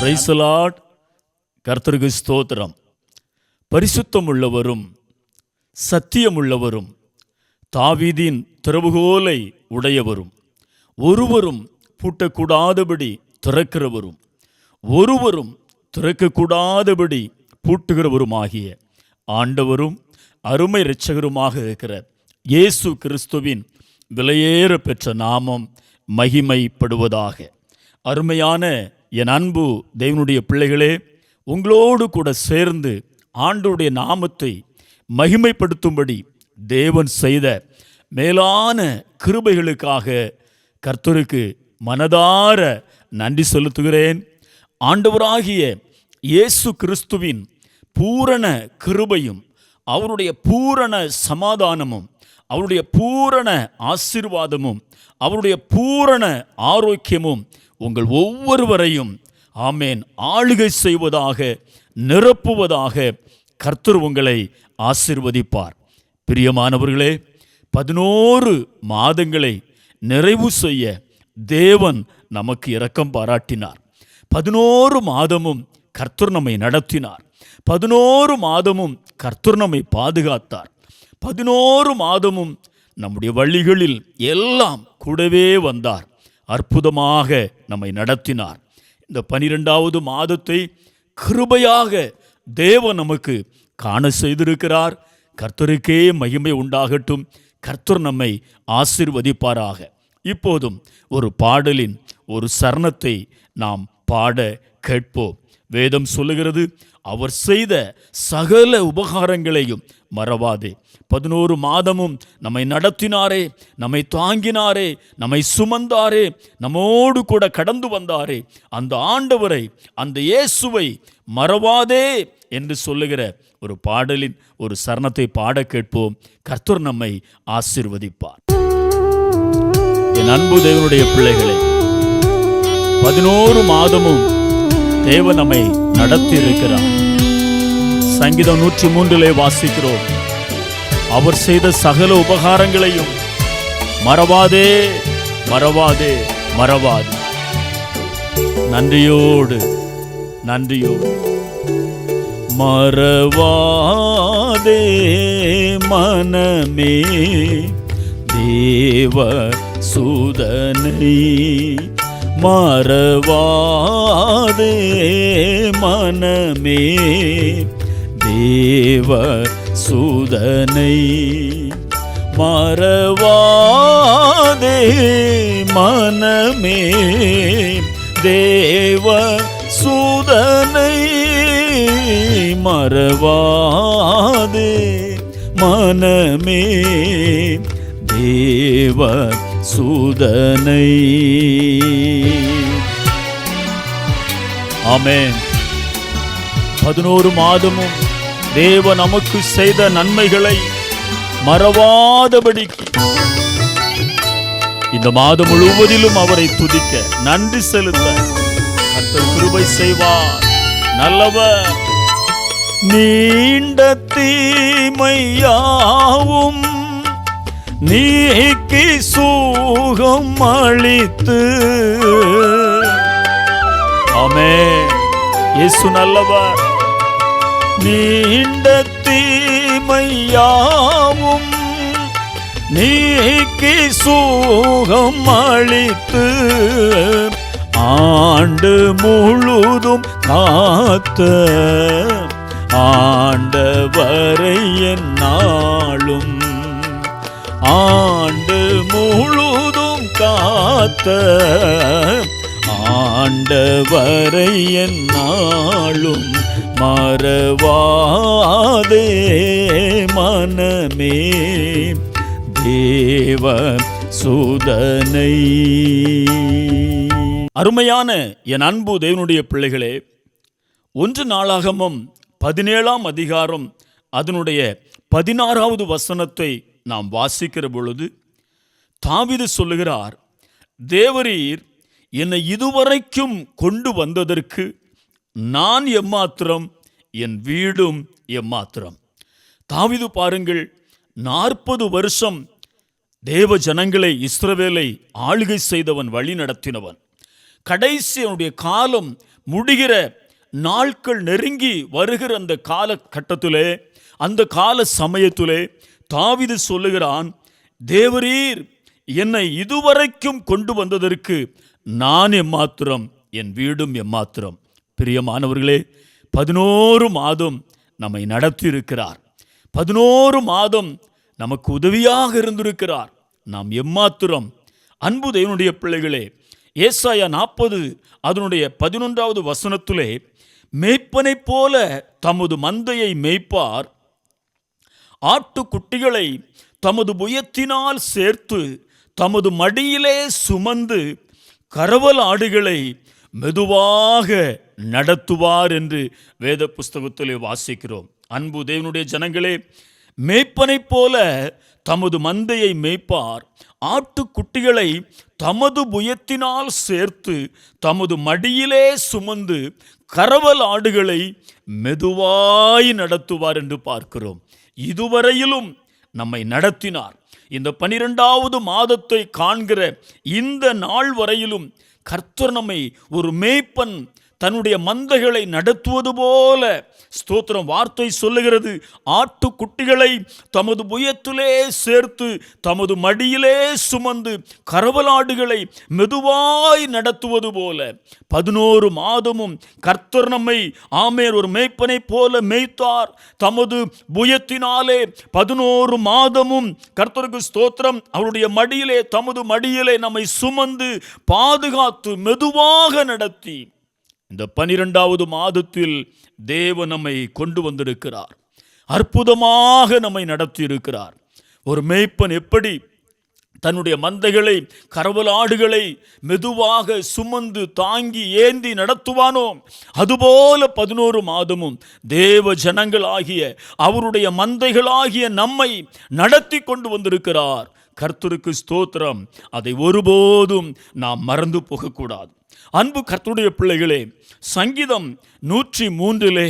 Praise the Lord. கர்த்தருக்கு ஸ்தோத்திரம். பரிசுத்தமுள்ளவரும் சத்தியமுள்ளவரும் தாவீதின் திறவுகோலை உடையவரும் ஒருவரும் பூட்டக்கூடாதபடி திறக்கிறவரும் ஒருவரும் திறக்கக்கூடாதபடி பூட்டுகிறவருமாகிய ஆண்டவரும் அருமை இரட்சகருமாக இருக்கிற இயேசு கிறிஸ்துவின் விலையேற பெற்ற நாமம் மகிமைப்படுவதாக. அருமையான என் அன்பு தேவனுடைய பிள்ளைகளே, உங்களோடு கூட சேர்ந்து ஆண்டவருடைய நாமத்தை மகிமைப்படுத்தும்படி தேவன் செய்த மேலான கிருபைகளுக்காக கர்த்தருக்கு மனதார நன்றி செலுத்துகிறேன். ஆண்டவராகிய இயேசு கிறிஸ்துவின் பூரண கிருபையும் அவருடைய பூரண சமாதானமும் அவருடைய பூரண ஆசீர்வாதமும் அவருடைய பூரண ஆரோக்கியமும் உங்கள் ஒவ்வொருவரையும் ஆமேன் ஆளுகை செய்வதாக, நிரப்புவதாக கர்த்தர் உங்களை ஆசீர்வதிப்பார். பிரியமானவர்களே, 11 மாதங்களை நிறைவு செய்ய தேவன் நமக்கு இரக்கம் பாராட்டினார். 11 மாதமும் கர்த்தர் நம்மை நடத்தினார். 11 மாதமும் கர்த்தர் நம்மை பாதுகாத்தார். 11 மாதமும் நம்முடைய வழிகளில் எல்லாம் கூடவே வந்தார். அற்புதமாக நம்மை நடத்தினார். இந்த 12வது மாதத்தை கிருபையாக தேவன் நமக்கு காண செய்திருக்கிறார். கர்த்தருக்கே மகிமை உண்டாகட்டும். கர்த்தர் நம்மை ஆசீர்வதிப்பாராக. இப்போதும் ஒரு பாடலின் ஒரு சரணத்தை நாம் பாட கேட்போம். வேதம் சொல்லுகிறது, அவர் செய்த சகல உபகாரங்களையும் மறவாதே. 11 மாதமும் நம்மை நடத்தினாரே, நம்மை தாங்கினாரே, நம்மை சுமந்தாரே, நம்மோடு கூட கடந்து வந்தாரே, அந்த ஆண்டவரை, அந்த இயேசுவை மறவாதே என்று சொல்லுகிற ஒரு பாடலின் ஒரு சரணத்தை பாட கேட்போம். கர்த்தர் நம்மை ஆசீர்வதிப்பார். என் அன்பு தேவனுடைய பிள்ளைகளே, 11 மாதமும் தேவன் நம்மை நடத்தி இருக்கிறார். சங்கீதம் 103 வாசிக்கிறோம், அவர் செய்த சகல உபகாரங்களையும் மறவாதே மறவாதே மறவாதே. நன்றியோடு மறவாதே மனமே தேவ சூதனை, மறவாதே மனமே தேவ சூதனை, மறவாதே மனமே தேவ சூதனை, மறவாதே மனமே தேவ சூதனை. ஆமென். 11 மாதமும் தேவ நமக்கு செய்த நன்மைகளை மறவாதபடிக்கு இந்த மாதம் முழுவதிலும் அவரை துதிக்க, நன்றி செலுத்த கர்த்தர் கிருபை செய்வார். நல்லவர். நீண்ட தீமையாவும் நீக்கி சுகம் அளித்து, ஆமென். இயேசு நல்லவர். நீண்ட தீமையாவும் நீக்கி சுகம் அளித்து, ஆண்டு முழுதும் காத்த ஆண்டவரை என்னாலும், ஆண்டு முழுதும் காத்த ஆண்டவரை என்னாலும் மறவாதே மனமே தேவ சூதனை. அருமையான என் அன்பு தேவனுடைய பிள்ளைகளே, 1 நாளாகமம் 17ஆம் அதிகாரம் அதனுடைய 16வது வசனத்தை நாம் வாசிக்கிற பொழுது தாவீது சொல்லுகிறார், தேவரீர் என்னை இதுவரைக்கும் கொண்டு வந்ததற்கு நான் எம்மாத்திரம், என் வீடும் எம்மாத்திரம். தாவீது பாருங்கள், 40 வருஷம் தேவ ஜனங்களை, இஸ்ரவேலை ஆளுகை செய்தவன், வழி நடத்தினவன். கடைசி அவனுடைய காலம் முடிகிற நாட்கள் நெருங்கி வருகிற அந்த காலகட்டத்திலே, அந்த கால சமயத்திலே தாவீது சொல்லுகிறான், தேவரீர் என்னை இதுவரைக்கும் கொண்டு வந்ததற்கு நான் எம்மாத்திரம், என் வீடும் எம்மாத்திரம். பிரியமானவர்களே, 11 மாதம் நம்மை நடத்தி இருக்கிறார். 11 மாதம் நமக்கு உதவியாக இருந்திருக்கிறார். நாம் எம்மாத்திரம். அன்பு தேவனுடைய பிள்ளைகளே, ஏசாயா 40 அதனுடைய 11வது வசனத்திலே, மேய்ப்பனை போல தமது மந்தையை மேய்ப்பார், ஆட்டுக்குட்டிகளை தமது புயத்தினால் சேர்த்து தமது மடியிலே சுமந்து கரவல் ஆடுகளை மெதுவாக நடத்துவார் என்று வேத புஸ்தகத்திலே வாசிக்கிறோம். அன்பு தேவனுடைய ஜனங்களே, மேய்ப்பனை போல தமது மந்தையை மேய்ப்பார், ஆட்டுக்குட்டிகளை தமது புயத்தினால் சேர்த்து தமது மடியிலே சுமந்து கரவல் ஆடுகளை மெதுவாய் நடத்துவார் என்று பார்க்கிறோம். இதுவரையிலும் நம்மை நடத்தினார். இந்த 12வது மாதத்தை காண்கிற இந்த நாள் வரையிலும் கர்த்தர் நம்மை ஒரு மேய்ப்பன் தன்னுடைய மந்தைகளை நடத்துவது போல, ஸ்தோத்திரம், வார்த்தை சொல்லுகிறது, ஆட்டுக்குட்டிகளை தமது புயத்திலே சேர்த்து தமது மடியிலே சுமந்து கரவலாடுகளை மெதுவாய் நடத்துவது போல 11 மாதமும் கர்த்தர் நம்மை ஒரு மேய்ப்பனை போல மேய்த்தார். தமது புயத்தினாலே 11 மாதமும் கர்த்தருக்கு ஸ்தோத்திரம், அவருடைய மடியிலே, தமது மடியிலே நம்மை சுமந்து பாதுகாத்து மெதுவாக நடத்தி இந்த 12வது மாதத்தில் தேவன் நம்மை கொண்டு வந்திருக்கிறார். அற்புதமாக நம்மை நடத்தி இருக்கிறார். ஒரு மேய்ப்பன் எப்படி தன்னுடைய மந்தைகளை, கரவலாடுகளை மெதுவாக சுமந்து தாங்கி ஏந்தி நடத்துவானோ, அதுபோல 11 மாதமும் தேவ ஜனங்களாகிய அவருடைய மந்தைகளாகிய நம்மை நடத்தி கொண்டு வந்திருக்கிறார். கர்த்தருக்கு ஸ்தோத்திரம். அதை ஒருபோதும் நாம் மறந்து போகக்கூடாது. அன்பு கர்த்தருடைய பிள்ளைகளே, சங்கீதம் 103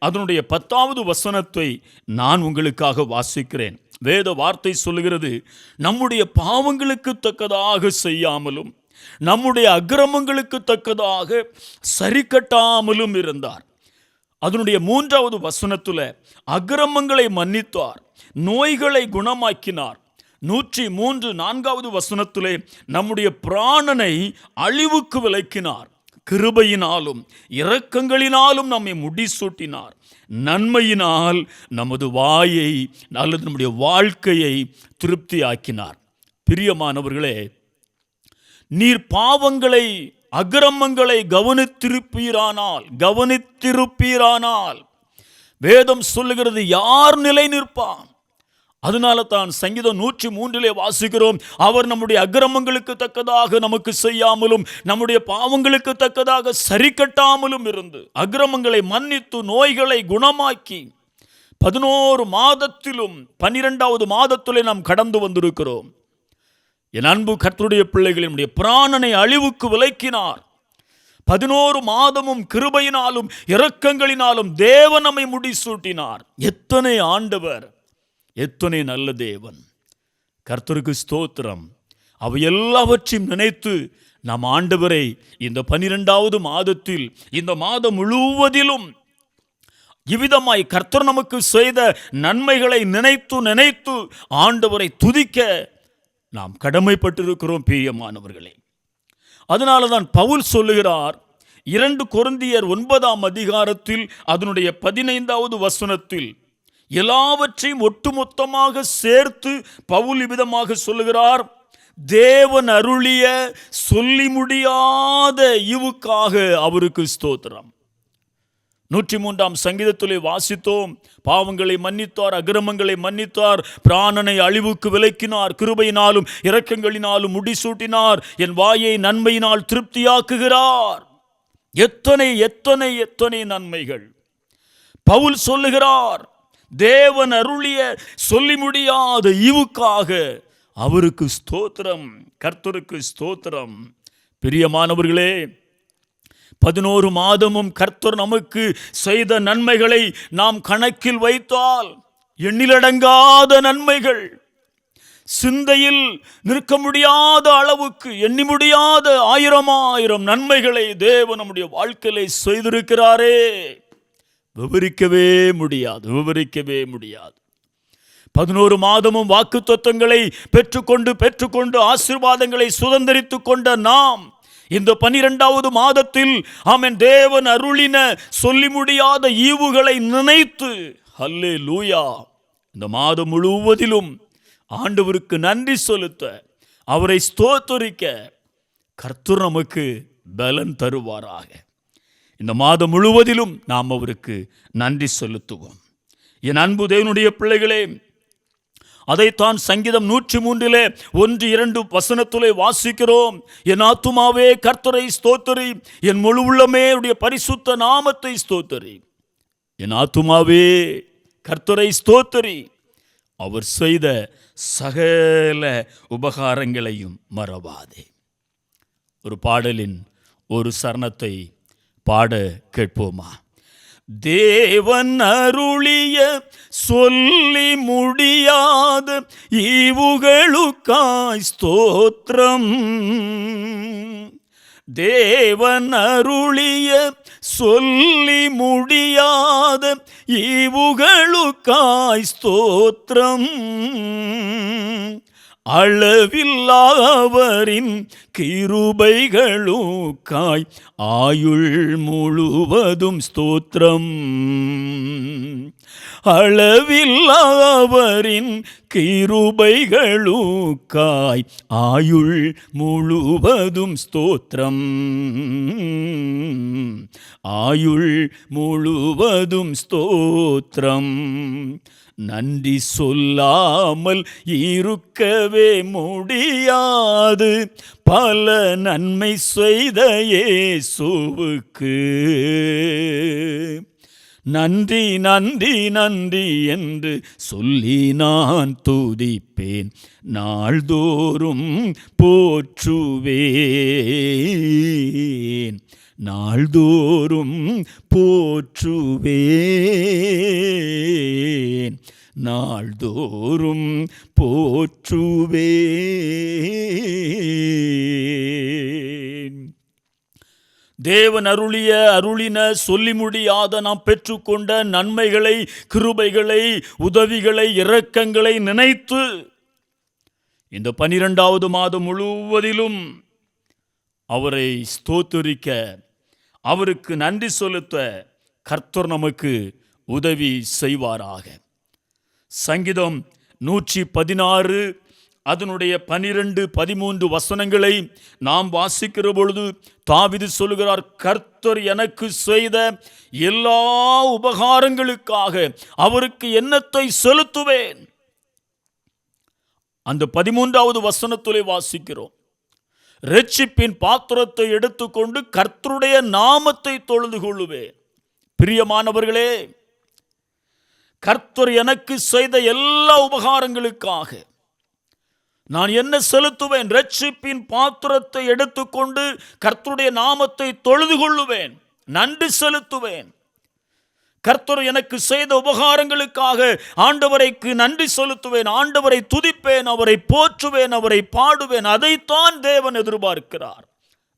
அதனுடைய 10வது வசனத்தை நான் உங்களுக்காக வாசிக்கிறேன். வேத வார்த்தை சொல்லுகிறது, நம்முடைய பாவங்களுக்கு தக்கதாக செய்யாமலும் நம்முடைய அக்கிரமங்களுக்கு தக்கதாக சரி கட்டாமலும் இருந்தார். அதனுடைய 3வது வசனத்துல அக்கிரமங்களை மன்னித்தார், நோய்களை குணமாக்கினார். 103 4வது வசனத்திலே நம்முடைய பிராணனை அழிவுக்கு விலக்கினார், கிருபையினாலும் இரக்கங்களினாலும் நம்மை முடிசூட்டினார், நன்மையினால் நமது வாயை அல்லது நம்முடைய வாழ்க்கையை திருப்தியாக்கினார். பிரியமானவர்களே, நீர் பாவங்களை அக்கிரமங்களை கவனித்திருப்பீரானால் வேதம் சொல்லுகிறது, யார் நிலை நிற்பான்? அதனால தான் சங்கீதம் 103 வாசிக்கிறோம், அவர் நம்முடைய அக்கிரமங்களுக்கு தக்கதாக நமக்கு செய்யாமலும் நம்முடைய பாவங்களுக்கு தக்கதாக சரி கட்டாமலும் இருந்து அக்கிரமங்களை மன்னித்து நோய்களை குணமாக்கி 11 மாதத்திலும் 12வது மாதத்திலே நாம் கடந்து வந்திருக்கிறோம். என் அன்பு கர்த்தருடைய பிள்ளைகள், நம்முடைய பிராணனை அழிவுக்கு விலக்கினார். 11 மாதமும் கிருபையினாலும் இரக்கங்களினாலும் தேவன் நம்மை முடிசூட்டினார். எத்தனை ஆண்டவர், எத்தனை நல்ல தேவன்! கர்த்தருக்கு ஸ்தோத்திரம். அவை எல்லாவற்றையும் நினைத்து நாம் ஆண்டவரை இந்த 12வது மாதத்தில், இந்த மாதம் முழுவதிலும் இவ்விதமாய் கர்த்தர் நமக்கு செய்த நன்மைகளை நினைத்து நினைத்து ஆண்டவரை துதிக்க நாம் கடமைப்பட்டிருக்கிறோம். பிரியமானவர்களே, அதனால தான் பவுல் சொல்லுகிறார், 2 கொரிந்தியர் 9ஆம் அதிகாரத்தில் அதனுடைய 15வது வசனத்தில் எல்லாவற்றையும் ஒட்டுமொத்தமாக சேர்த்து பவுல் இவ்விதமாக சொல்லுகிறார், தேவன் அருளிய சொல்லி முடியாத ஈவுக்காக அவருக்கு ஸ்தோத்திரம். 103ஆம் சங்கீதத்திலே வாசித்தோம், பாவங்களை மன்னித்தார், அக்கிரமங்களை மன்னித்தார், பிராணனை அழிவுக்கு விலக்கினார், கிருபையினாலும் இரக்கங்களினாலும் முடிசூட்டினார், என் வாயை நன்மையினால் திருப்தியாக்குகிறார். எத்தனை எத்தனை எத்தனை நன்மைகள்! பவுல் சொல்லுகிறார், தேவன் அருளிய சொல்லி முடியாத ஈவுக்காக அவருக்கு ஸ்தோத்திரம், கர்த்தருக்கு ஸ்தோத்திரம். பிரியமானவர்களே, 11 மாதமும் கர்த்தர் நமக்கு செய்த நன்மைகளை நாம் கணக்கில் வைத்தால் எண்ணிலடங்காத நன்மைகள். சிந்தையில் நிற்க முடியாத அளவுக்கு எண்ணி முடியாத ஆயிரம் நன்மைகளை தேவன் நம்முடைய வாழ்க்கையிலே செய்திருக்கிறாரே. விவரிக்கவே முடியாது. 11 மாதமும் வாக்குத்தத்தங்களை பெற்றுக்கொண்டு ஆசீர்வாதங்களை சுதந்தரித்துக் கொண்ட நாம் இந்த 12வது மாதத்தில் ஆமென் தேவன் அருளின சொல்லி முடியாத ஈவுகளை நினைத்து அல்லேலூயா இந்த மாதம் முழுவதிலும் ஆண்டவருக்கு நன்றி செலுத்த, அவரை ஸ்தோத்திரிக்க கர்த்தர் நமக்கு பலன் தருவாராக. இந்த மாதம் முழுவதிலும் நாம் அவருக்கு நன்றி செலுத்துவோம். என் அன்பு தேவனுடைய பிள்ளைகளே, அதைத்தான் சங்கீதம் 103 1-2 வசனத்திலே வாசிக்கிறோம். என் ஆத்துமாவே கர்த்தரை ஸ்தோத்திரி, என் முழு உள்ளமே அவருடைய பரிசுத்த நாமத்தை ஸ்தோத்திரி. என் ஆத்துமாவே கர்த்தரை ஸ்தோத்திரி, அவர் செய்த சகல உபகாரங்களையும் மறவாதே. ஒரு பாடலின் ஒரு சரணத்தை பாட கேட்போமா? தேவன் அருளிய சொல்லி முடியாத ஈவுகளுக்காய் ஸ்தோத்திரம். தேவன் அருளிய சொல்லி முடியாத ஈவுகளுக்காய் ஸ்தோத்திரம். அளவில்லாதவரின் கிருபைகளுக்காய் ஆயுள் முழுவதும் ஸ்தோத்திரம். அளவில்லாதவரின் கிருபைகளுக்காய் ஆயுள் முழுவதும் ஸ்தோத்திரம். ஆயுள் முழுவதும் ஸ்தோத்திரம். நன்றி சொல்லாமல் இருக்கவே முடியாது பல நன்மை செய்த இயேசுவுக்கு. நன்றி நன்றி நன்றி என்று சொல்லி நான் துதிப்பேன், நாள்தோறும் போற்றுவேன், நாள்தோறும் போற்றுவேன், நாள்தோறும் போற்றுவேன். தேவன் அருளின சொல்லி முடியாத நாம் பெற்றுக்கொண்ட நன்மைகளை, கிருபைகளை, உதவிகளை, இரக்கங்களை நினைத்து இந்த 12வது மாதம் முழுவதிலும் அவரை ஸ்தோத்திரிக்க, அவருக்கு நன்றி செலுத்த கர்த்தர் நமக்கு உதவி செய்வாராக. சங்கீதம் 116 அதனுடைய 12-13 வசனங்களை நாம் வாசிக்கிற பொழுது தாவீது சொல்லுகிறார், கர்த்தர் எனக்கு செய்த எல்லா உபகாரங்களுக்காக அவருக்கு என்னத்தை செலுத்துவேன். அந்த 13வது வசனத்திலே வாசிக்கிறோம், இரட்சிப்பின் பாத்திரத்தை எடுத்துக்கொண்டு கர்த்தருடைய நாமத்தை தொழுது கொள்ளுவேன். பிரியமானவர்களே, கர்த்தர் எனக்கு செய்த எல்லா உபகாரங்களுக்காக நான் என்ன செலுத்துவேன்? இரட்சிப்பின் பாத்திரத்தை எடுத்துக்கொண்டு கர்த்தருடைய நாமத்தை தொழுது கொள்ளுவேன், நன்றி செலுத்துவேன். கர்த்தர் எனக்கு செய்த உபகாரங்களுக்காக ஆண்டவரைக்கு நன்றி செலுத்துவேன், ஆண்டவரை துதிப்பேன், அவரை போற்றுவேன், அவரை பாடுவேன். அதைத்தான் தேவன் எதிர்பார்க்கிறார்.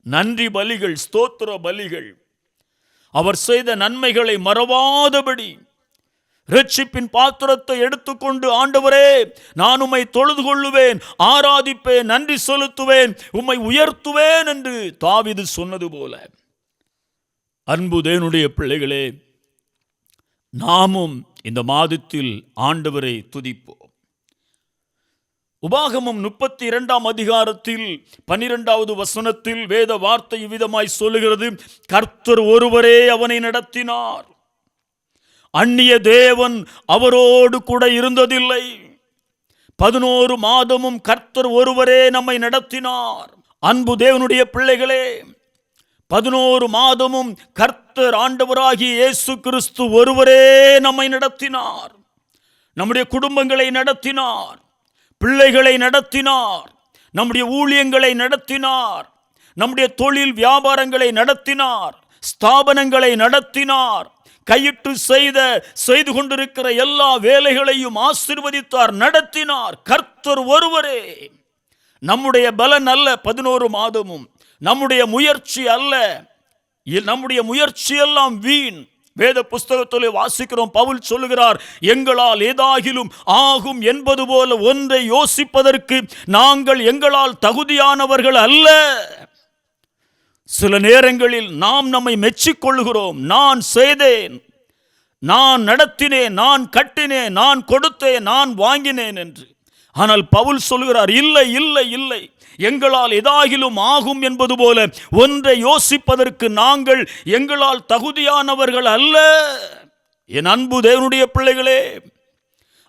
நன்றி பலிகள், ஸ்தோத்திர பலிகள், அவர் செய்த நன்மைகளை மறவாதபடி இரட்சிப்பின் பாத்திரத்தை எடுத்துக்கொண்டு, ஆண்டவரே நான் உம்மை தொழுது கொள்ளுவேன், ஆராதிப்பேன், நன்றி செலுத்துவேன், உம்மை உயர்த்துவேன் என்று தாவீது சொன்னது போல, அன்பு தேவனுடைய பிள்ளைகளே, நாமும் இந்த மாதத்தில் ஆண்டவரை துதிப்போம். உபாகமம் 32ஆம் அதிகாரத்தில் 12வது வசனத்தில் வேத வார்த்தை விதமாய் சொல்லுகிறது, கர்த்தர் ஒருவரே அவனை நடத்தினார், அந்நிய தேவன் அவரோடு கூட இருந்ததில்லை. 11 மாதமும் கர்த்தர் ஒருவரே நம்மை நடத்தினார். அன்பு தேவனுடைய பிள்ளைகளே, 11 மாதமும் கர்த்தர் ஆண்டவராகிய இயேசு கிறிஸ்து ஒருவரே நம்மை நடத்தினார். நம்முடைய குடும்பங்களை நடத்தினார், பிள்ளைகளை நடத்தினார், நம்முடைய ஊழியங்களை நடத்தினார், நம்முடைய தொழில் வியாபாரங்களை நடத்தினார், ஸ்தாபனங்களை நடத்தினார், கையிட்டு செய்து கொண்டிருக்கிற எல்லா வேலைகளையும் ஆசீர்வதித்தார், நடத்தினார். கர்த்தர் ஒருவரே. நம்முடைய பலன் அல்ல 11 மாதமும், நம்முடைய முயற்சி அல்ல. நம்முடைய முயற்சி எல்லாம் வீண். வேத புஸ்தகத்திலே வாசிக்கிறோம், பவுல் சொல்லுகிறார், எங்களால் ஏதாகிலும் ஆகும் என்பது போல ஒன்றை யோசிப்பதற்கு நாங்கள் எங்களால் தகுதியானவர்கள் அல்ல. சில நேரங்களில் நாம் நம்மை மெச்சிக்கொள்ளுகிறோம். நான் செய்தேன், நான் நடத்தினேன், நான் கட்டினேன், நான் கொடுத்தேன், நான் வாங்கினேன் என்று. ஆனால் பவுல் சொல்கிறார், இல்லை இல்லை இல்லை, எங்களால் ஏதாகிலும் ஆகும் என்பது போல ஒன்றை யோசிப்பதற்கு நாங்கள் எங்களால் தகுதியானவர்கள் அல்ல. என் அன்பு தேவனுடைய பிள்ளைகளே,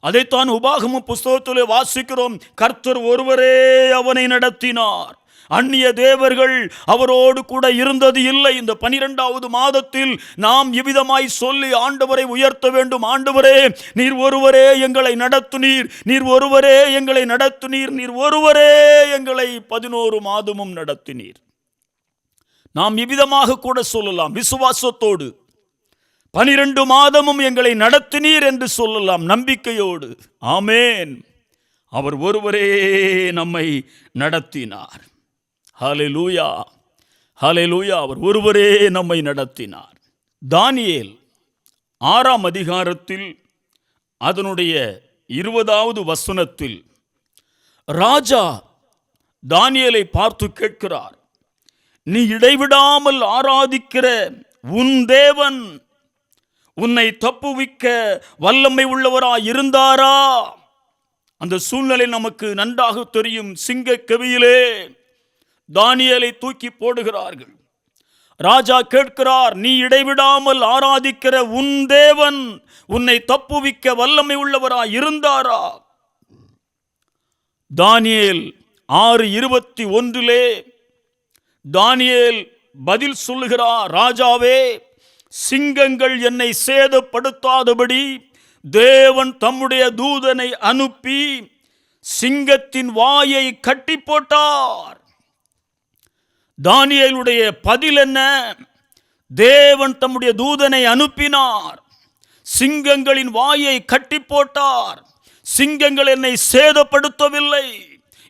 அதைத்தான் உபாகம புஸ்தகத்திலே வாசிக்கிறோம். கர்த்தர் ஒருவரே அவனை நடத்தினார், அந்நிய தேவர்கள் அவரோடு கூட இருந்தது இல்லை. இந்த 12வது மாதத்தில் நாம் இவ்விதமாய் சொல்லி ஆண்டவரை உயர்த்த வேண்டும். ஆண்டவரே, நீர் ஒருவரே எங்களை நடத்துனீர், நீர் ஒருவரே எங்களை நடத்துனீர், நீர் ஒருவரே எங்களை 11 மாதமும் நடத்தினீர். நாம் இவ்விதமாக கூட சொல்லலாம், விசுவாசத்தோடு 12 மாதமும் எங்களை நடத்தினீர் என்று சொல்லலாம், நம்பிக்கையோடு. ஆமேன். அவர் ஒருவரே நம்மை நடத்தினார். ஹல்லேலூயா, ஹல்லேலூயா. அவர் ஒருவரே நம்மை நடத்தினார். தானியேல் 6ஆம் அதிகாரத்தில் அதனுடைய 20வது வசனத்தில் ராஜா தானியேலை பார்த்து கேட்கிறார், நீ இடைவிடாமல் ஆராதிக்கிற உன் தேவன் உன்னை தப்புவிக்க வல்லமை உள்ளவராய் இருந்தாரா? அந்த சூழ்நிலை நமக்கு நன்றாக தெரியும். சிங்க கெபியிலே தானியேலை தூக்கி போடுகிறார்கள். ராஜா கேட்கிறார், நீ இடைவிடாமல் ஆராதிக்கிற உன் தேவன் உன்னை தப்புவிக்க வல்லமை உள்ளவராய் இருந்தாரா? தானியேல் 6:21 தானியேல் பதில் சொல்லுகிறார், ராஜாவே, சிங்கங்கள் என்னை சேதப்படுத்தாதபடி தேவன் தம்முடைய தூதனை அனுப்பி சிங்கத்தின் வாயை கட்டி போட்டார். தானியேலுடைய பதில் என்ன? தேவன் தம்முடைய தூதனை அனுப்பினார், சிங்கங்களின் வாயை கட்டி போட்டார், சிங்கங்கள் என்னை சேதப்படுத்தவில்லை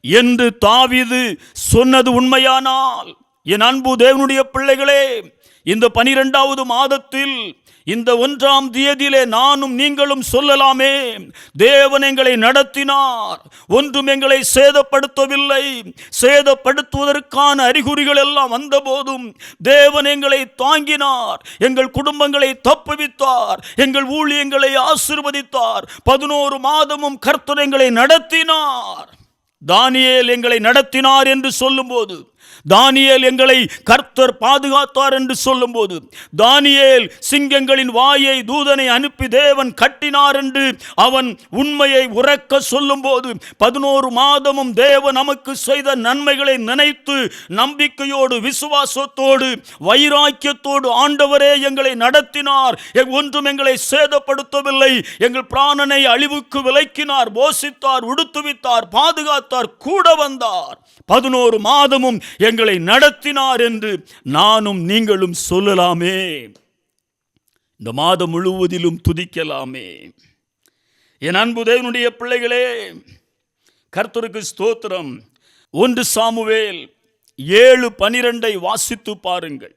என்று தாவீது சொன்னது உண்மையானால், என் அன்பு தேவனுடைய பிள்ளைகளே, இந்த 12வது மாதத்தில் இந்த 1ஆம் தேதியிலே நானும் நீங்களும் சொல்லலாமே, தேவன் எங்களை நடத்தினார், ஒன்றும் எங்களை சேதப்படுத்தவில்லை. சேதப்படுத்துவதற்கான அறிகுறிகள் எல்லாம் வந்த போதும் தேவன் எங்களை தாங்கினார், எங்கள் குடும்பங்களை தப்புவித்தார், எங்கள் ஊழியங்களை ஆசீர்வதித்தார். 11 மாதமும் கர்த்தர் எங்களை நடத்தினார். தானியேல் எங்களை நடத்தினார் என்று சொல்லும்போது, தானியேல் எங்களை கர்த்தர் பாதுகாத்தார் என்று சொல்லும்போது, தானியேல் சிங்கங்களின் வாயை தூதனை அனுப்பி தேவன் கட்டினார் என்று அவன் உண்மையை உரக்க சொல்லும்போது, 11 மாதமும் தேவன் நமக்கு செய்த நன்மைகளை நினைத்து நம்பிக்கையோடு, விசுவாசத்தோடு, வைராக்கியத்தோடு, ஆண்டவரே எங்களை நடத்தினார், ஒன்றும் எங்களை சேதப்படுத்தவில்லை, எங்கள் பிராணனை அழிவுக்கு விலக்கினார், போஷித்தார், உடுத்துவித்தார், பாதுகாத்தார், கூட வந்தார், 11 மாதமும் எங்களை நடத்தினார் என்று நானும் நீங்களும் சொல்லலாமே. இந்த மாதம் முழுவதிலும் துதிக்கலாமே. என் அன்பு தேவனுடைய பிள்ளைகளே, கர்த்தருக்கு ஸ்தோத்திரம். 1 சாமுவேல் 7:12 வாசித்து பாருங்கள்.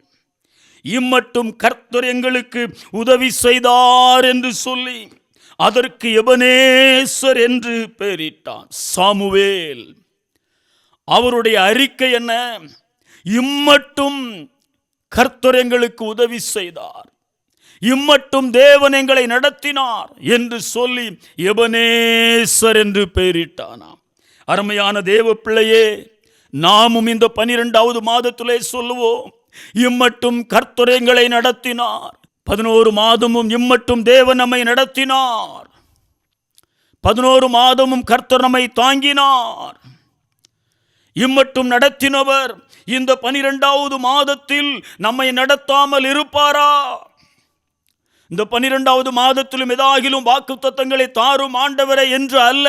இம்மட்டும் கர்த்தர் எங்களுக்கு உதவி செய்தார் என்று சொல்லி அதற்கு எபனேசர் என்று பெயரிட்டான். சாமுவேல் அவருடைய அறிக்கை என்ன? இம்மட்டும் கர்த்தர் எங்களுக்கு உதவி செய்தார், இம்மட்டும் தேவன் எங்களை நடத்தினார் என்று சொல்லி எபனேசர் என்று பெயரிட்டானாம். அருமையான தேவ பிள்ளையே, நாமும் இந்த 12வது மாதத்திலே சொல்லுவோம், இம்மட்டும் கர்த்தர் எங்களை நடத்தினார். 11 மாதமும் இம்மட்டும் தேவன் நம்மை நடத்தினார். 11 மாதமும் கர்த்தர் நம்மை தாங்கினார். இம்மட்டும் நடத்தினவர் இந்த 12வது மாதத்தில் நம்மை நடத்தாமல் இருப்பாரா? இந்த 12வது மாதத்திலும் ஏதாகிலும் வாக்குத்தத்தங்களை தாரும் ஆண்டவரே என்று அல்ல,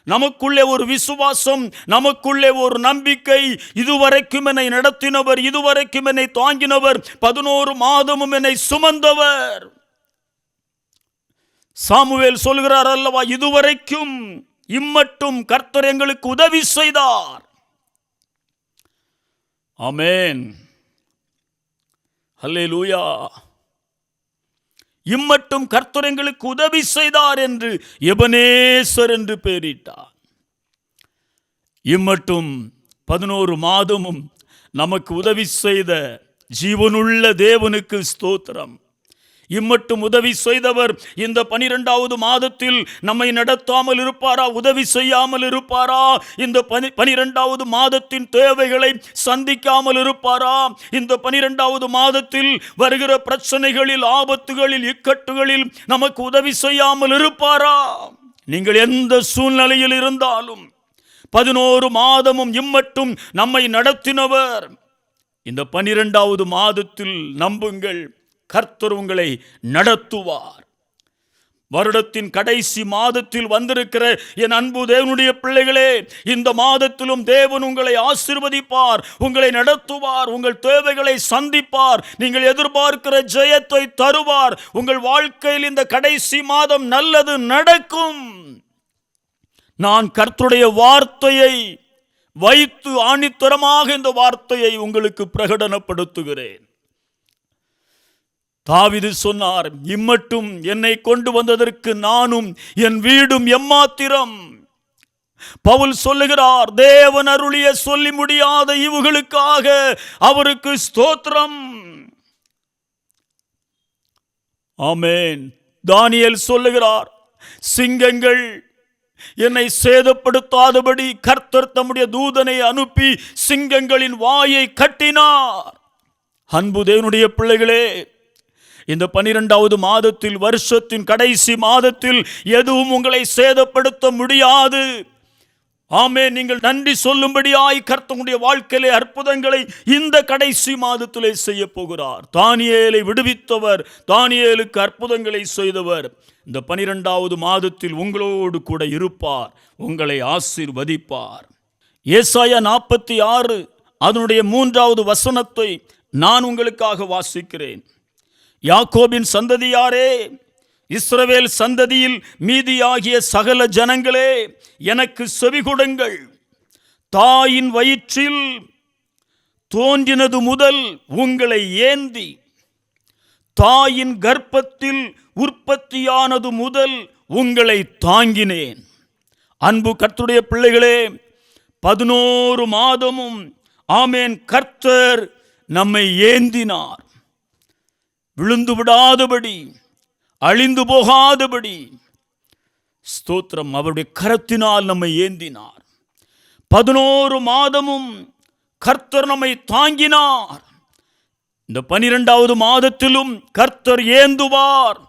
நமக்குள்ளே ஒரு விசுவாசம், நமக்குள்ளே ஒரு நம்பிக்கை. இதுவரைக்கும் என்னை நடத்தினவர், இதுவரைக்கும் என்னை தாங்கினவர், 11 மாதமும் என்னை சுமந்தவர். சாமுவேல் சொல்கிறார் அல்லவா, இதுவரைக்கும் இம்மட்டும் கர்த்தர் எங்களுக்கு உதவி செய்தார். ஆமென், அல்லேலூயா. இம்மட்டும் கர்த்தர் எங்களுக்கு உதவி செய்தார் என்று எபனேசர் என்று பெயரிட்டார். இம்மட்டும் 11 மாதமும் நமக்கு உதவி செய்த ஜீவனுள்ள தேவனுக்கு ஸ்தோத்திரம். இம்மட்டும் உதவி செய்தவர் இந்த 12வது மாதத்தில் நம்மை நடத்தாமல் இருப்பாரா? உதவி செய்யாமல் இருப்பாரா? இந்த 12வது மாதத்தின் தேவைகளை சந்திக்காமல் இருப்பாரா? இந்த 12வது மாதத்தில் வருகிற பிரச்சனைகளில், ஆபத்துகளில், இக்கட்டுகளில் நமக்கு உதவி செய்யாமல் இருப்பாரா? நீங்கள் எந்த சூழ்நிலையில் இருந்தாலும் 11 மாதமும் இம்மட்டும் நம்மை நடத்தினவர் இந்த 12வது மாதத்தில் நம்புங்கள், கர்த்தர் உங்களை நடத்துவார். வருடத்தின் கடைசி மாதத்தில் வந்திருக்கிற என் அன்பு தேவனுடைய பிள்ளைகளே, இந்த மாதத்திலும் தேவன் உங்களை ஆசீர்வதிப்பார், உங்களை நடத்துவார், உங்கள் தேவைகளை சந்திப்பார், நீங்கள் எதிர்பார்க்கிற ஜெயத்தை தருவார். உங்கள் வாழ்க்கையில் இந்த கடைசி மாதம் நல்லது நடக்கும். நான் கர்த்தருடைய வார்த்தையை வைத்து ஆணித்தரமாக இந்த வார்த்தையை உங்களுக்கு பிரகடனப்படுத்துகிறேன். தாவீது சொன்னார், இம்மட்டும் என்னை கொண்டு வந்ததற்கு நானும் என் வீடும் எம்மாத்திரம். பவுல் சொல்லுகிறார், தேவன் அருளிய சொல்லி முடியாத இவுகளுக்காக அவருக்கு ஸ்தோத்திரம். ஆமென். தானியேல் சொல்லுகிறார், சிங்கங்கள் என்னை சேதப்படுத்தாதபடி கர்த்தர் தம்முடைய தூதனை அனுப்பி சிங்கங்களின் வாயை கட்டினார். அன்பு தேவனுடைய பிள்ளைகளே, இந்த 12வது மாதத்தில், வருஷத்தின் கடைசி மாதத்தில் எதுவும் உங்களை சேதப்படுத்த முடியாது. ஆமென். நீங்கள் நன்றி சொல்லும்படியாய் கர்த்தருடைய வாழ்க்கையிலே அற்புதங்களை இந்த கடைசி மாதத்திலே செய்ய போகிறார். தானியேலை விடுவித்தவர், தானியேலுக்கு அற்புதங்களை செய்தவர் இந்த 12வது மாதத்தில் உங்களோடு கூட இருப்பார், உங்களை ஆசீர்வதிப்பார். ஏசாயா 46 அதனுடைய 3வது வசனத்தை நான் உங்களுக்காக வாசிக்கிறேன். யாக்கோபின் சந்ததியாரே, இஸ்ரவேல் சந்ததியில் மீதியாகிய சகல ஜனங்களே, எனக்கு செவிகொடுங்கள். தாயின் வயிற்றில் தோன்றினது முதல் உங்களை ஏந்தி, தாயின் கர்ப்பத்தில் உற்பத்தியானது முதல் உங்களை தாங்கினேன். அன்பு கர்த்தருடைய பிள்ளைகளே, 11 மாதமும் ஆமென் கர்த்தர் நம்மை ஏந்தினார். விழுந்து விடாதபடி, அழிந்து போகாதபடி ஸ்தோத்திரம், அவருடைய கரத்தினால் நம்மை ஏந்தினார். 11 மாதமும் கர்த்தர் நம்மை தாங்கினார். இந்த 12வது மாதத்திலும் கர்த்தர் ஏந்துவார்.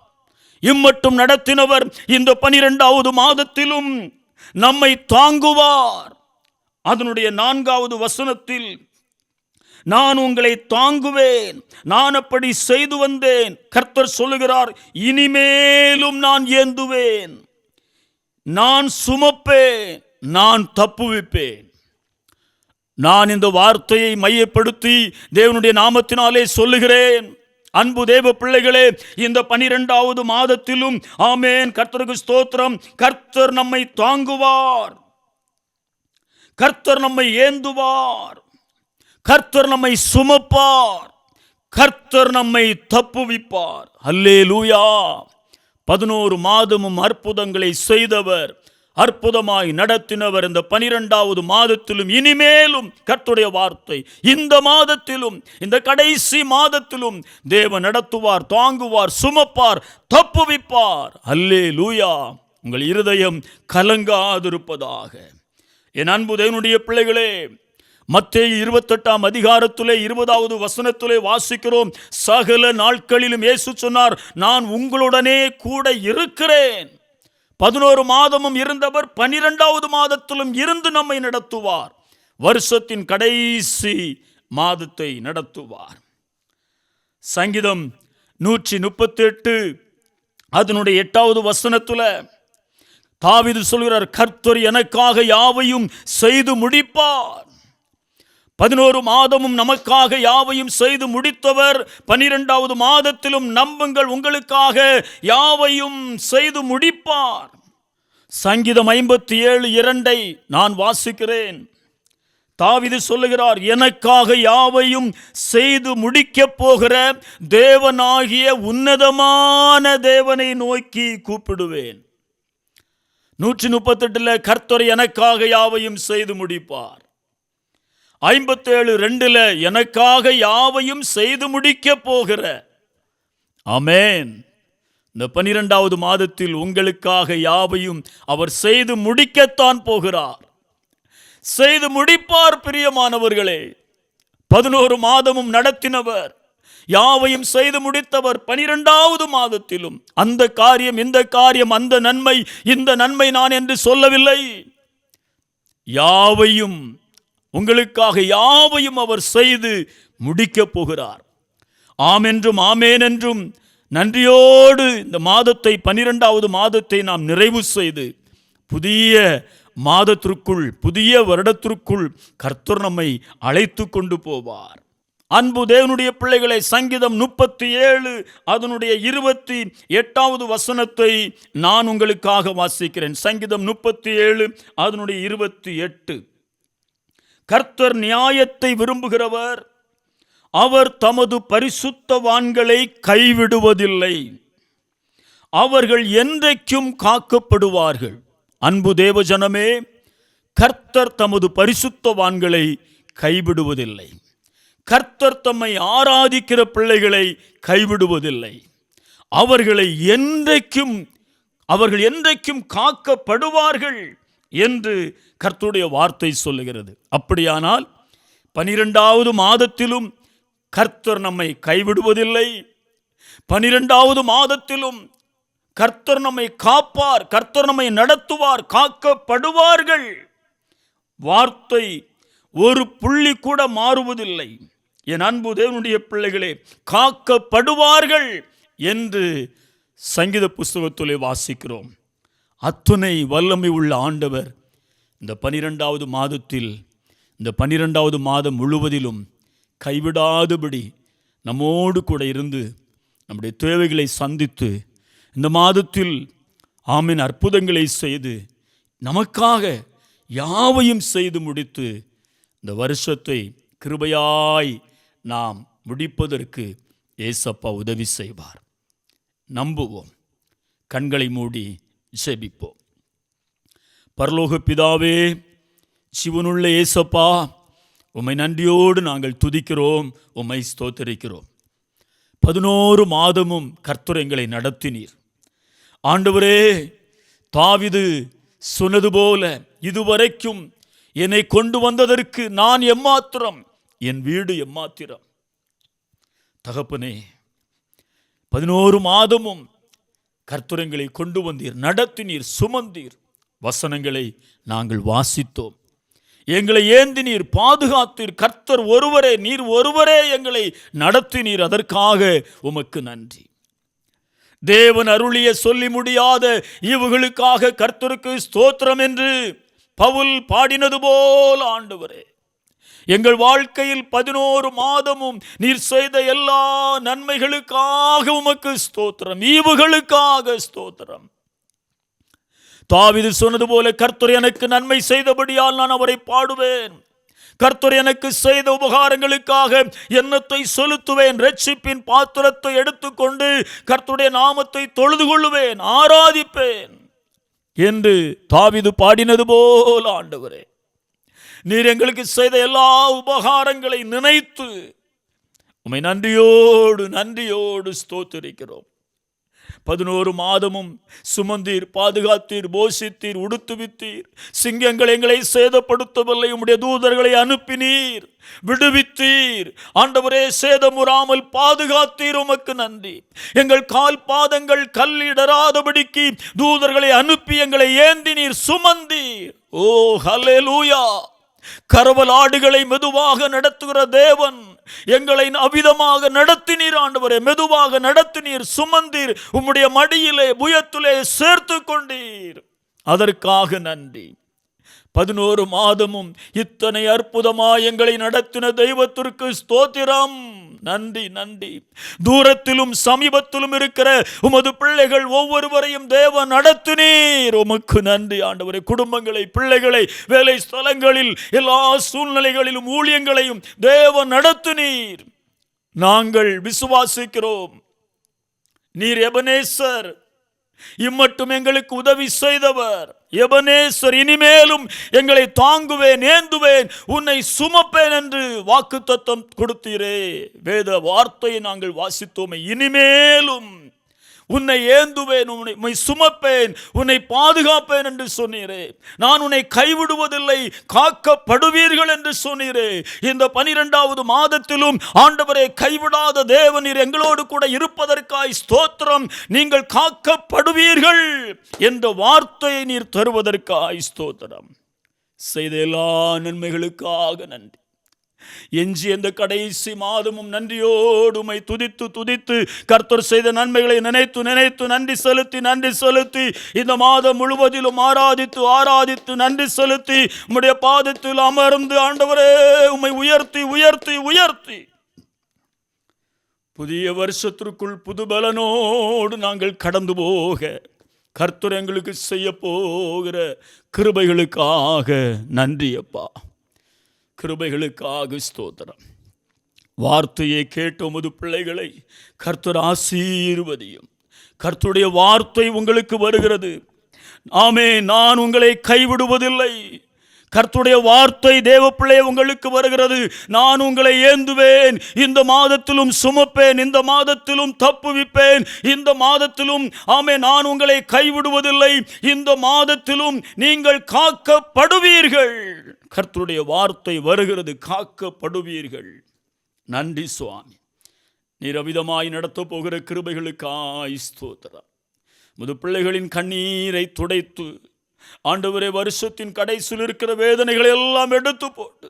இம்மட்டும் நடத்தினவர் இந்த 12வது மாதத்திலும் நம்மை தாங்குவார். அதனுடைய 4வது வசனத்தில், நான் உங்களை தாங்குவேன், நான் அப்படி செய்து வந்தேன். கர்த்தர் சொல்லுகிறார், இனிமேலும் நான் ஏந்துவேன், நான் சுமப்பேன், நான் தப்புவிப்பேன். நான் இந்த வார்த்தையை மையப்படுத்தி தேவனுடைய நாமத்தினாலே சொல்லுகிறேன். அன்பு தேவ பிள்ளைகளே, இந்த 12வது மாதத்திலும் ஆமென் கர்த்தருக்கு ஸ்தோத்திரம், கர்த்தர் நம்மை தாங்குவார், கர்த்தர் நம்மை ஏந்துவார், கர்த்தர் நம்மை சுமப்பார், கர்த்தர் நம்மை தப்புவிப்பார். அல்லேலூயா. 11 மாதமும் அற்புதங்களை செய்தவர், அற்புதமாய் நடத்தினவர் இந்த 12வது மாதத்திலும் இனிமேலும் கர்த்தருடைய வார்த்தை இந்த மாதத்திலும், இந்த கடைசி மாதத்திலும் தேவன் நடத்துவார், தாங்குவார், சுமப்பார், தப்புவிப்பார். அல்லேலூயா. உங்கள் இருதயம் கலங்காதிருப்பதாக. என் அன்பு தேவனுடைய பிள்ளைகளே, மத்தேயு 28 அதிகாரத்திலே 20வது வசனத்திலே வாசிக்கிறோம், சகல நாட்களிலும் இயேசு சொன்னார், நான் உங்களுடனே கூட இருக்கிறேன். 11 மாதமும் இருந்தவர் 12வது மாதத்திலும் இருந்து நம்மை நடத்துவார். வருஷத்தின் கடைசி மாதத்தை நடத்துவார். சங்கீதம் 138 அதனுடைய 8வது வசனத்தில், தாவீது சொல்கிறார், கர்த்தர் எனக்காக யாவையும் செய்து முடிப்பார். 11 மாதமும் நமக்காக யாவையும் செய்து முடித்தவர் 12வது மாதத்திலும் நம்புங்கள், உங்களுக்காக யாவையும் செய்து முடிப்பார். சங்கீதம் 57:2 நான் வாசிக்கிறேன். தாவீது சொல்லுகிறார், எனக்காக யாவையும் செய்து முடிக்கப் போகிற தேவனாகிய உன்னதமான தேவனை நோக்கி கூப்பிடுவேன். 138 கர்த்தர் எனக்காக யாவையும் செய்து முடிப்பார். 57:2 எனக்காக யாவையும் செய்து முடிக்க போகிற. ஆமென். இந்த 12வது மாதத்தில் உங்களுக்காக யாவையும் அவர் செய்து முடிக்கத்தான் போகிறார். செய்து முடிப்பார். பிரியமானவர்களே, 11 மாதமும் நடத்தினவர், யாவையும் செய்து முடித்தவர் 12வது மாதத்திலும் அந்த காரியம் இந்த காரியம், அந்த நன்மை இந்த நன்மை நான் என்று சொல்லவில்லை. யாவையும் உங்களுக்காக யாவையும் அவர் செய்து முடிக்கப் போகிறார். ஆமென்றும் ஆமேன் என்றும் நன்றியோடு இந்த மாதத்தை 12வது மாதத்தை நாம் நிறைவு செய்து புதிய மாதத்திற்குள் புதிய வருடத்திற்குள் கர்த்தர் நம்மை அழைத்து கொண்டு போவார். அன்பு தேவனுடைய பிள்ளைகளை, சங்கீதம் 37 அதனுடைய 28வது வசனத்தை நான் உங்களுக்காக வாசிக்கிறேன். சங்கீதம் 37 அதனுடைய 28. கர்த்தர் நியாயத்தை விரும்புகிறவர், அவர் தமது பரிசுத்தவான்களை கைவிடுவதில்லை, அவர்கள் என்றைக்கும் காக்கப்படுவார்கள். அன்பு தேவஜனமே, கர்த்தர் தமது பரிசுத்தவான்களை கைவிடுவதில்லை. கர்த்தர் தம்மை ஆராதிக்கிற பிள்ளைகளை கைவிடுவதில்லை. அவர்கள் என்றைக்கும் காக்கப்படுவார்கள் என்று கர்த்தருடைய வார்த்தை சொல்லுகிறது. அப்படியானால் 12வது மாதத்திலும் கர்த்தர் நம்மை கைவிடுவதில்லை. 12வது மாதத்திலும் கர்த்தர் நம்மை காப்பார், கர்த்தர் நம்மை நடத்துவார், காக்கப்படுவார்கள். வார்த்தை ஒரு புள்ளி கூட மாறுவதில்லை. என் அன்பு தேவனுடைய பிள்ளைகளே, காக்கப்படுவார்கள் என்று சங்கீத புஸ்தகத்திலே வாசிக்கிறோம். அத்துணை வல்லமை உள்ள ஆண்டவர் இந்த 12வது மாதத்தில், இந்த 12வது மாதம் முழுவதிலும் கைவிடாதபடி நம்மோடு கூட இருந்து நம்முடைய தேவைகளை சந்தித்து இந்த மாதத்தில் ஆமென் அற்புதங்களை செய்து நமக்காக யாவையும் செய்து முடித்து இந்த வருஷத்தை கிருபையாய் நாம் முடிப்பதற்கு ஏசப்பா உதவி செய்வார். நம்புவோம். கண்களை மூடி ஜெபிப்போம். பரலோக பிதாவே, சிவனுள்ள ஏசப்பா, உம்மை நன்றியோடு நாங்கள் துதிக்கிறோம், உம்மை ஸ்தோத்திரிக்கிறோம். 11 மாதமும் கர்த்தர் எங்களை நடத்தினீர். ஆண்டவரே, தாவீது சொன்னது போல இதுவரைக்கும் என்னை கொண்டு வந்ததற்கு நான் எம்மாத்திரம், என் வீடு எம்மாத்திரம். தகப்பனே, 11 மாதமும் கர்த்தர் எங்களை கொண்டு வந்தீர், நடத்தினீர், சுமந்தீர். வசனங்களை நாங்கள் வாசித்தோம், எங்களை ஏந்தினீர், பாதுகாத்தீர். கர்த்தர் ஒருவரே, நீர் ஒருவரே எங்களை நடத்தினீர். அதற்காக உமக்கு நன்றி. தேவன் அருளிய சொல்லி முடியாத இவர்களுக்காக கர்த்தருக்கு ஸ்தோத்திரம் என்று பவுல் பாடினது போல் ஆண்டவரே, எங்கள் வாழ்க்கையில் 11 மாதமும் நீர் செய்த எல்லா நன்மைகளுக்காக உமக்கு ஸ்தோத்திரம், ஈவுகளுக்காக ஸ்தோத்திரம். தாவீது சொன்னது போல, கர்த்தர் எனக்கு நன்மை செய்தபடியால் நான் அவரை பாடுவேன், கர்த்தர் எனக்கு செய்த உபகாரங்களுக்காக எண்ணத்தை செலுத்துவேன், இரட்சிப்பின் பாத்திரத்தை எடுத்துக்கொண்டு கர்த்தருடைய நாமத்தை தொழுது கொள்ளுவேன், ஆராதிப்பேன் என்று தாவீது பாடினது போல் ஆண்டவரே, நீர் எங்களுக்கு செய்த எல்லா உபகாரங்களை நினைத்து உம்மை நன்றியோடு ஸ்தோத்திரிக்கிறோம். 11 மாதமும் சுமந்தீர், பாதுகாத்தீர், போஷித்தீர், உடுத்துவித்தீர். சிங்கங்கள் எங்களை சேதப்படுத்தவில்லை, உம்முடைய தூதர்களை அனுப்பினீர், விடுவித்தீர். ஆண்டவரே, சேதமுறாமல் பாதுகாத்தீர், உமக்கு நன்றி. எங்கள் கால் பாதங்கள் கல்லிடராதபடிக்கு தூதர்களை அனுப்பி எங்களை ஏந்தினீர், சுமந்தீர். ஓ ஹல்லேலூயா! கரவல் ஆடுகளை மெதுவாக நடத்துகிற தேவன், எங்களை அவிதமாக நடத்தினீர் ஆண்டவரே, மெதுவாக நடத்தினீர், சுமந்தீர், உம்முடைய மடியிலே புயத்திலே சேர்த்து கொண்டீர். அதற்காக நன்றி. 11 மாதமும் இத்தனை அற்புதமாய் எங்களை நடத்தின தெய்வத்திற்கு ஸ்தோத்திரம். நன்றி நன்றி. தூரத்திலும் சமீபத்திலும் இருக்கிற உமது பிள்ளைகள் ஒவ்வொருவரையும் தேவன் நடத்தினீர். உமக்கு நன்றி ஆண்டவரே. குடும்பங்களை, பிள்ளைகளை, வேலை ஸ்தலங்களில், எல்லா சூழ்நிலைகளிலும் ஊழியங்களையும் தேவன் நடத்தினீர். நாங்கள் விசுவாசிக்கிறோம். நீர் எபனேசர், இம்மட்டும் எங்களுக்கு உதவி செய்தவர். எபனேசர், இனிமேலும் எங்களை தாங்குவேன், ஏந்துவேன், உன்னை சுமப்பேன் என்று வாக்குத்தத்தம் கொடுத்தீரே. வேத வார்த்தையை நாங்கள் வாசித்தோமே. இனிமேலும் உன்னை ஏந்துவேன், உன்னை சுமப்பேன், உன்னை பாதுகாப்பேன் என்று சொன்னீரே. நான் உன்னை கைவிடுவதில்லை, காக்கப்படுவீர்கள் என்று சொன்னீரே. இந்த 12வது மாதத்திலும் ஆண்டவரே, கைவிடாத தேவனீர் எங்களோடு கூட இருப்பதற்காய் ஸ்தோத்திரம். நீங்கள் காக்கப்படுவீர்கள் என்ற வார்த்தையை நீர் தருவதற்காய் ஸ்தோத்திரம். செய்த எல்லா நன்மைகளுக்காக நன்றி. எஞ்சி இந்த கடைசி மாதமும் நன்றியோடு உம்மை துதித்து துதித்து கர்த்தர் செய்த நன்மைகளை நினைத்து நினைத்து நன்றி செலுத்தி இந்த மாதம் முழுவதிலும் ஆராதித்து ஆராதித்து நன்றி செலுத்தி உம்முடைய பாதத்தில் அமர்ந்து ஆண்டவரே உம்மை உயர்த்தி உயர்த்தி உயர்த்தி புதிய வருஷத்திற்குள் புது பலனோடு நாங்கள் கடந்து போக கர்த்தர் எங்களுக்கு செய்ய போகிற கிருபைகளுக்காக நன்றி அப்பா. கிருபைகளுக்காக ஸ்தோத்திரம். வார்த்தையை கேட்ட உமது பிள்ளைகளை கர்த்தர் ஆசீர்வதியும். கர்த்தருடைய வார்த்தை உங்களுக்கு வருகிறது. ஆமே, நான் உங்களை கைவிடுவதில்லை. கர்த்தருடைய வார்த்தை தேவ பிள்ளை உங்களுக்கு வருகிறது. நான் உங்களை ஏந்துவேன், இந்த மாதத்திலும் சுமப்பேன், இந்த மாதத்திலும் தப்புவிப்பேன், இந்த மாதத்திலும் ஆமே நான் உங்களை கைவிடுவதில்லை, இந்த மாதத்திலும் நீங்கள் காக்கப்படுவீர்கள். கர்த்தருடைய வார்த்தை வருகிறது, காக்கப்படுவீர்கள். நன்றி சுவாமி. நீர் அவிதமாய் நடத்த போகிற கிருபைகளுக்காய் ஸ்தோத்திரம். முது பிள்ளைகளின் கண்ணீரை துடைத்து ஆண்டவரே, வருஷத்தின் கடைசியில் இருக்கிற வேதனைகளை எல்லாம் எடுத்து போட்டு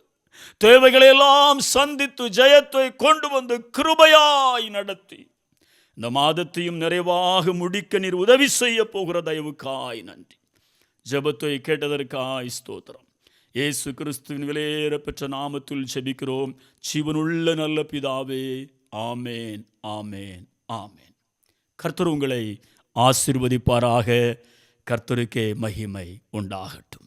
தேவைகளை எல்லாம் சந்தித்து ஜெயத்தை கொண்டு வந்து கிருபையாய் நடத்தி இந்த மாதத்தையும் நிறைவாக முடிக்க நீர் உதவி செய்ய போகிற தயவுக்காய் நன்றி. ஜெபத்தை கேட்டதற்காய் ஸ்தோத்திரம். இயேசு கிறிஸ்துவின் விலையேற பெற்ற நாமத்தில் ஜெபிக்கிறோம் ஜீவனுள்ள நல்ல பிதாவே. ஆமேன், ஆமேன், ஆமேன். கர்த்தர் உங்களை ஆசீர்வதிப்பாராக. கர்த்தருக்கே மகிமை உண்டாகட்டும்.